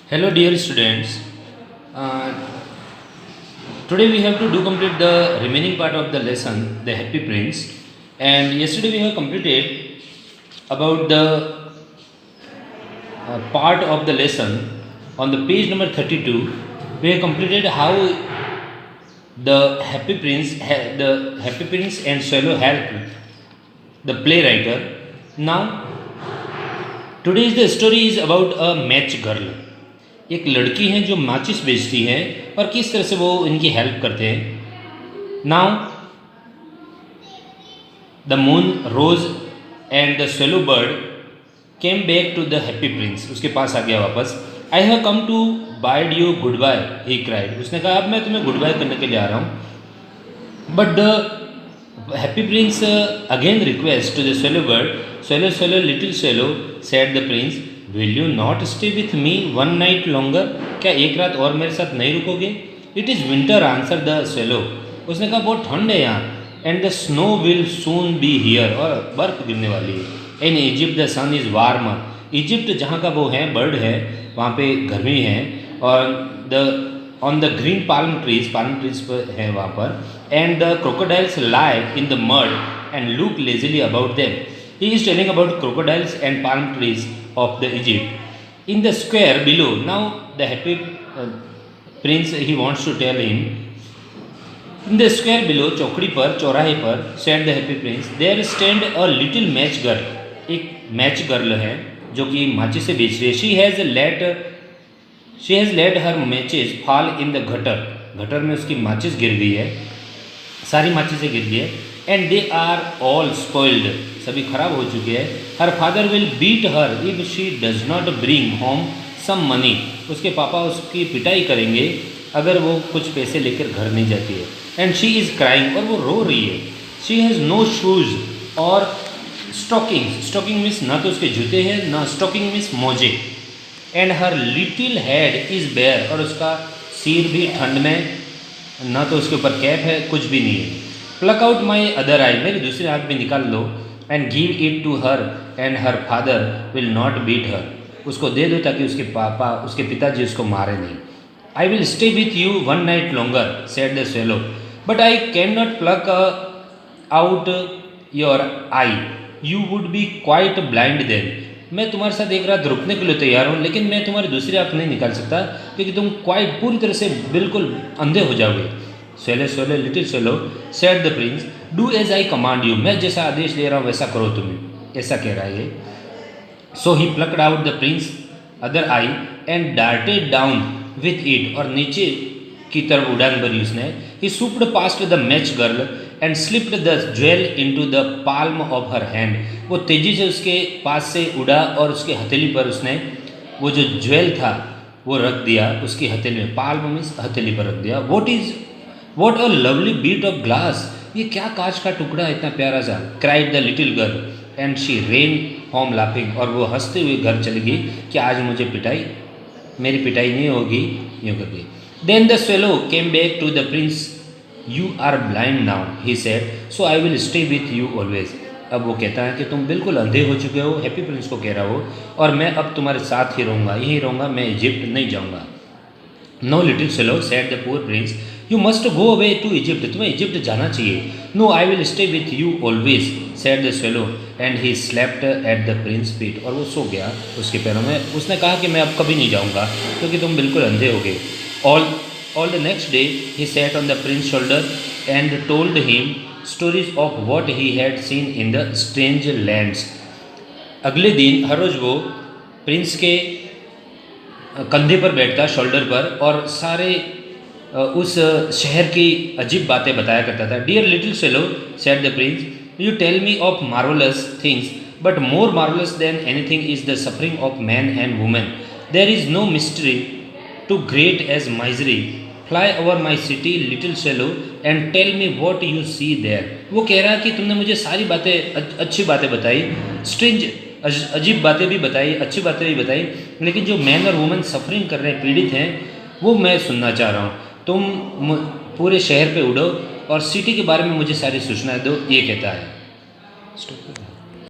Hello, dear students. Uh, Today we have to do complete the remaining part of the lesson, the Happy Prince. And yesterday we have completed about the part of the lesson on the page number 32. We have completed how the Happy Prince and Swallow helped the playwriter. Now today's the story is about a match girl. एक लड़की है जो माचिस बेचती है और किस तरह से वो इनकी हेल्प करते हैं. Now the moon rose and the swallow bird came back to the happy prince. उसके पास आ गया वापस. I have come to bid you goodbye, he cried. उसने कहा अब मैं तुम्हें गुड बाय करने के लिए आ रहा हूँ. But the happy Prince again request to the swallow bird, swallow swallow little swallow, said the prince, will you not stay with me one night longer. क्या एक रात और मेरे साथ नहीं रुकोगे? It is winter, answer the swallow. उसने कहा बहुत ठंड है यहाँ. And the snow will soon be here, और बर्फ गिरने वाली है. In Egypt the sun is warm. Egypt जहाँ का वो है बर्ड है वहाँ पे गर्मी है. और the on the green palm trees पर है वहाँ पर. And the crocodiles lie in the mud and look lazily about them. He is telling about crocodiles and palm trees of the Egypt. In the square below, now the happy prince, he wants to tell him, in the square below, चौकड़ी पर, चौराहे पर, said the happy prince, there stand a little match girl. एक match girl है जो कि माचिस से बेच रही है. she has let her matches fall in the gutter. Gutter में उसकी माचिस गिर गई है, सारी माचिसें गिर गई है. And they are all spoiled, सभी खराब हो चुके हैं. Her father will beat her if she does not bring home some money. उसके पापा उसकी पिटाई करेंगे अगर वो कुछ पैसे लेकर घर नहीं जाती है. एंड शी इज़ क्राइंग, और वो रो रही है. शी हैज़ नो शूज़ और स्टॉकिंग्स. स्टॉकिंग मीन्स ना तो उसके जूते हैं ना स्टॉकिंग मीन्स मोजे. And her little head is bare, और उसका सिर भी ठंड में, ना तो उसके ऊपर कैप है, कुछ भी नहीं है. Pluck out my other eye, मेरी दूसरी आँख भी निकाल लो. And give it to her and her father will not beat her. उसको दे दो ताकि उसके पिताजी उसको मारे नहीं. I will stay with you one night longer, said the swallow, but I can not pluck out your eye, you would be quite blind then. मैं तुम्हारे साथ एक रात रुकने के लिए तैयार हूँ, लेकिन मैं तुम्हारी दूसरी आँख नहीं निकाल सकता क्योंकि तुम क्वाइट पूरी तरह से बिल्कुल अंधे हो जाओगे. Swallow swallow little swallow, said the prince, do as I command you. मैं जैसा आदेश दे रहा हूँ वैसा करो तुम्हें, ऐसा कह रहा है ये. So he plucked out the prince other eye and darted down with it, और नीचे की तरफ उड़ान भरी उसने. He swooped past the match girl and slipped the jewel into the palm of her hand. वो तेजी से उसके पास से उड़ा और उसके हथेली पर उसने वो जो ज्वेल था वो रख दिया उसकी हथेली में. पाल्म मीन्स हथेली पर रख दिया. What a lovely bit of glass, ये क्या कांच का टुकड़ा है इतना प्यारा सा. Cried the little girl and she ran home laughing, और वो हंसते हुए घर चली गई कि आज मुझे मेरी पिटाई नहीं होगी, यूँ करके. Then the swallow came back to the prince, you are blind now, he said, so I will stay with you always. अब वो कहता है कि तुम बिल्कुल अंधे हो चुके हो, हैप्पी प्रिंस को कह रहा हो, और मैं अब तुम्हारे साथ ही रहूँगा, यहीं रहूँगा, मैं इजिप्ट नहीं जाऊँगा. No little swallow, said the poor prince, you must go away to Egypt, तुम्हें इजिप्ट जाना चाहिए. No I will stay with you always, said the swallow, and he slept at the prince feet, और वो सो गया उसके पैरों में. उसने कहा कि मैं अब कभी नहीं जाऊँगा क्योंकि तुम बिल्कुल अंधे हो गए. All the next day he sat on the Prince shoulder and told him stories of what he had seen in the strange lands. अगले दिन हर रोज़ वो प्रिंस के कंधे पर बैठता, शोल्डर पर, और सारे उस शहर की अजीब बातें बताया करता था. Dear little swallow, said the prince, you tell me of marvellous things, but more marvellous than anything is the suffering of man and women. There is no mystery too great as misery. Fly over my city little swallow and tell me what you see there. वो कह रहा कि तुमने मुझे सारी बातें, अच्छी बातें बताई, स्ट्रेंज अजीब बातें भी बताई, अच्छी बातें भी बताई, लेकिन जो मैन और वुमेन सफरिंग कर रहे हैं, पीड़ित हैं, वो मैं सुनना चाह रहा हूँ. तुम पूरे शहर पे उड़ो और सिटी के बारे में मुझे सारी सूचनाएं दो, ये कहता है.